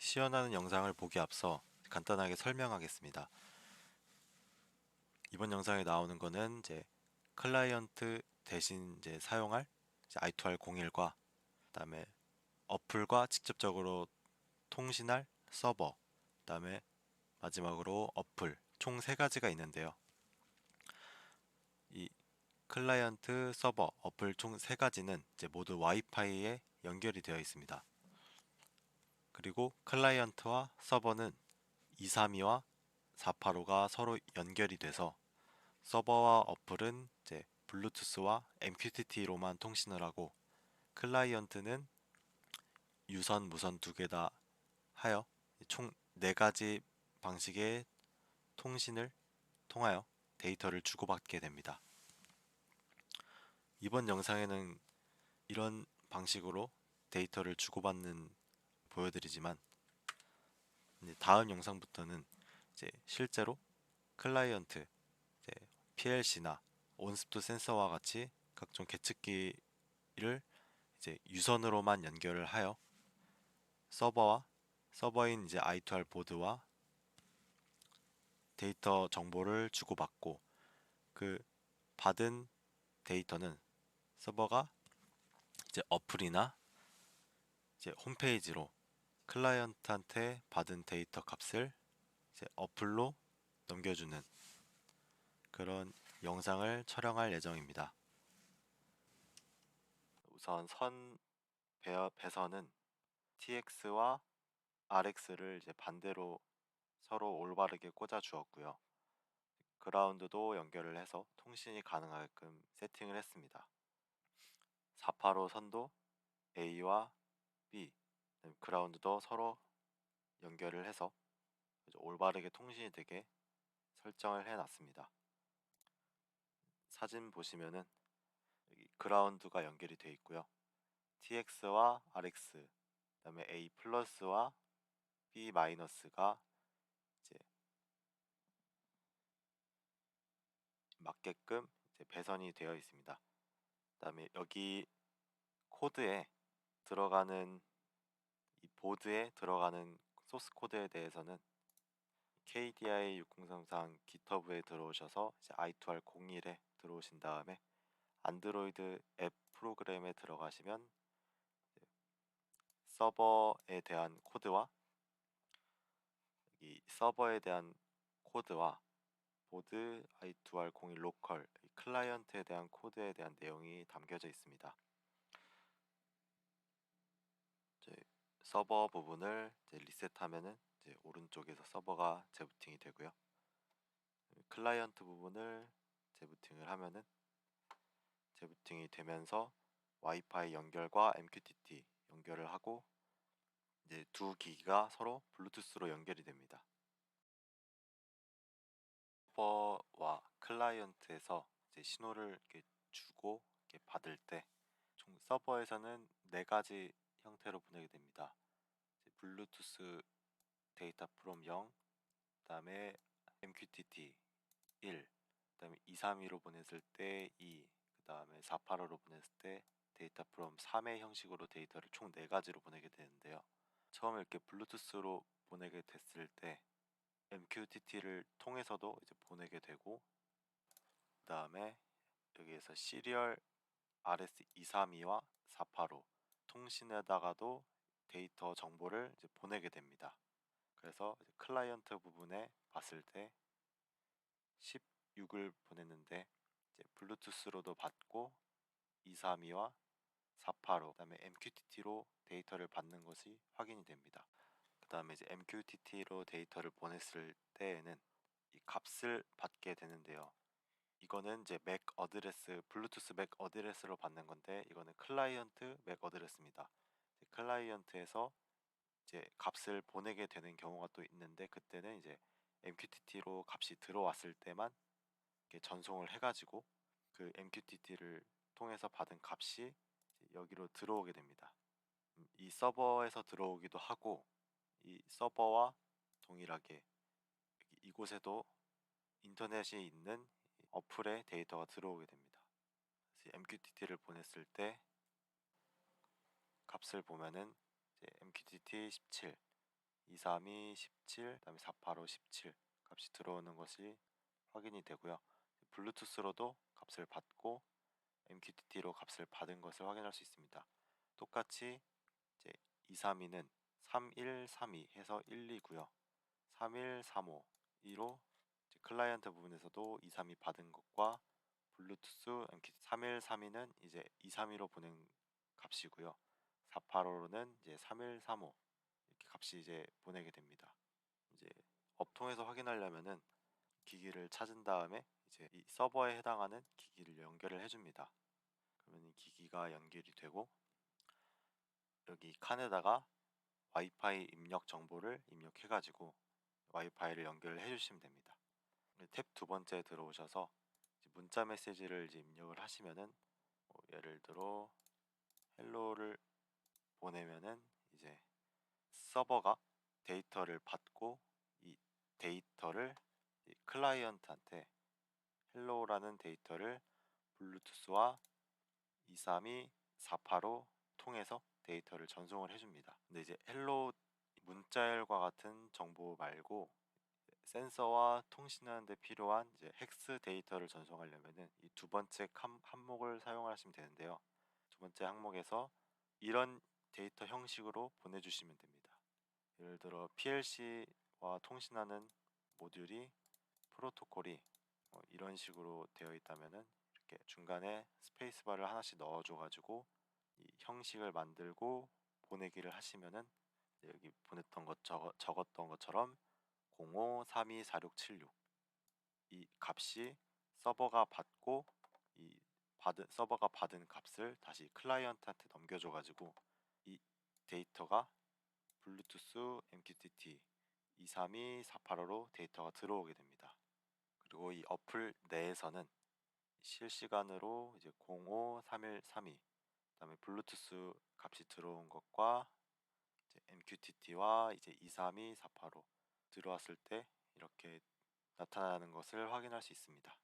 시연하는 영상을 보기 앞서 간단하게 설명하겠습니다. 이번 영상에 나오는 거는 이제 클라이언트 대신 이제 사용할 i2r01과 그다음에 어플과 직접적으로 통신할 서버, 그다음에 마지막으로 어플 총 세 가지가 있는데요. 이 클라이언트, 서버, 어플 총 세 가지는 이제 모두 와이파이에 연결이 되어 있습니다. 그리고 클라이언트와 서버는 232와 485가 서로 연결이 돼서 서버와 어플은 이제 블루투스와 MQTT로만 통신을 하고 클라이언트는 유선, 무선 두 개 다 하여 총 4가지 방식의 통신을 통하여 데이터를 주고받게 됩니다. 이번 영상에는 이런 방식으로 데이터를 주고받는 보여드리지만 다음 영상부터는 이제 실제로 클라이언트, PLC나 온습도 센서와 같이 각종 계측기를 이제 유선으로만 연결을 하여 서버와 서버인 이제 i2r 보드와 데이터 정보를 주고받고 그 받은 데이터는 서버가 이제 어플이나 이제 홈페이지로 클라이언트한테 받은 데이터 값을 이제 어플로 넘겨주는 그런 영상을 촬영할 예정입니다. 우선 배선은 TX와 RX를 이제 반대로 서로 올바르게 꽂아 주었고요. 그라운드도 연결을 해서 통신이 가능하게끔 세팅을 했습니다. 485 선도 A와 B, 그라운드도 서로 연결을 해서 올바르게 통신이 되게 설정을 해놨습니다. 사진 보시면은 여기 그라운드가 연결이 되어 있고요. TX와 RX, 그다음에 A 플러스와 B 마이너스가 이제 맞게끔 이제 배선이 되어 있습니다. 그다음에 여기 코드에 들어가는 이 보드에 들어가는 소스 코드에 대해서는 KDI 6033 GitHub에 들어오셔서 이제 i2r01에 들어오신 다음에 안드로이드 앱 프로그램에 들어가시면 서버에 대한 코드와 이 서버에 대한 코드와 보드 i2r01 로컬 클라이언트에 대한 코드에 대한 내용이 담겨져 있습니다. 이제 서버 부분을 이제 리셋하면은 이제 오른쪽에서 서버가 재부팅이 되고요. 클라이언트 부분을 재부팅을 하면은 재부팅이 되면서 와이파이 연결과 MQTT 연결을 하고 이제 두 기기가 서로 블루투스로 연결이 됩니다. 서버와 클라이언트에서 이제 신호를 이렇게 주고 이렇게 받을 때 총 서버에서는 4가지 형태로 보내게 됩니다. 블루투스 데이터 프롬 0, 그다음에 MQTT 1, 그다음에 232로 보냈을 때 2, 그다음에 485로 보냈을 때 데이터 프롬 3의 형식으로 데이터를 총 4가지로 보내게 되는데요. 처음에 이렇게 블루투스로 보내게 됐을 때 MQTT를 통해서도 이제 보내게 되고 그다음에 여기에서 시리얼 RS232와 485 통신에다가도 데이터 정보를 이제 보내게 됩니다. 그래서 이제 클라이언트 부분에 봤을 때 16을 보냈는데 이제 블루투스로도 받고 232와 485 그다음에 MQTT로 데이터를 받는 것이 확인이 됩니다. 그다음에 이제 MQTT로 데이터를 보냈을 때에는 이 값을 받게 되는데요. 이거는 이제 맥 어드레스, 블루투스 맥 어드레스로 받는 건데 이거는 클라이언트 맥 어드레스입니다. 클라이언트에서 이제 값을 보내게 되는 경우가 또 있는데 그때는 이제 MQTT로 값이 들어왔을 때만 이렇게 전송을 해가지고 그 MQTT를 통해서 받은 값이 여기로 들어오게 됩니다. 이 서버에서 들어오기도 하고 이 서버와 동일하게 이곳에도 인터넷이 있는 어플에 데이터가 들어오게 됩니다. 그래서 MQTT를 보냈을 때 값을 보면은 MQTT 17, 232, 17, 그다음에 485, 17 값이 들어오는 것이 확인이 되고요. 블루투스로도 값을 받고 MQTT로 값을 받은 것을 확인할 수 있습니다. 똑같이 이제 232는 3132 해서 1이고요. 3135 2로 클라이언트 부분에서도 232 받은 것과 블루투스 MQTT 3132는 이제 232로 보낸 값이고요. 485로는 이제 3135 이렇게 값이 이제 보내게 됩니다. 이제 업통에서 확인하려면은 기기를 찾은 다음에 이제 이 서버에 해당하는 기기를 연결을 해줍니다. 그러면 이 기기가 연결이 되고 여기 칸에다가 와이파이 입력 정보를 입력해가지고 와이파이를 연결을 해주시면 됩니다. 탭 두 번째 들어오셔서 문자 메시지를 이제 입력을 하시면은 예를 들어 헬로를 보내면은 이제 서버가 데이터를 받고 이 데이터를 이 클라이언트한테 헬로라는 데이터를 블루투스와 232, 485 통해서 데이터를 전송을 해줍니다. 근데 이제 헬로 문자열과 같은 정보 말고 센서와 통신하는 데 필요한 이제 헥스 데이터를 전송하려면은 이 두 번째 항목을 사용하시면 되는데요. 두 번째 항목에서 이런 데이터 형식으로 보내주시면 됩니다. 예를 들어 PLC와 통신하는 모듈이 프로토콜이 이런 식으로 되어 있다면은 이렇게 중간에 스페이스바를 하나씩 넣어줘가지고 이 형식을 만들고 보내기를 하시면은 여기 보냈던 것 적었던 것처럼 05324676 이 값이 서버가 받고 이 서버가 받은 값을 다시 클라이언트한테 넘겨줘가지고 이 데이터가 블루투스 MQTT 232, 485로 데이터가 들어오게 됩니다. 그리고 이 어플 내에서는 실시간으로 이제 053132 그다음에 블루투스 값이 들어온 것과 이제 MQTT와 이제 232, 485 들어왔을 때 이렇게 나타나는 것을 확인할 수 있습니다.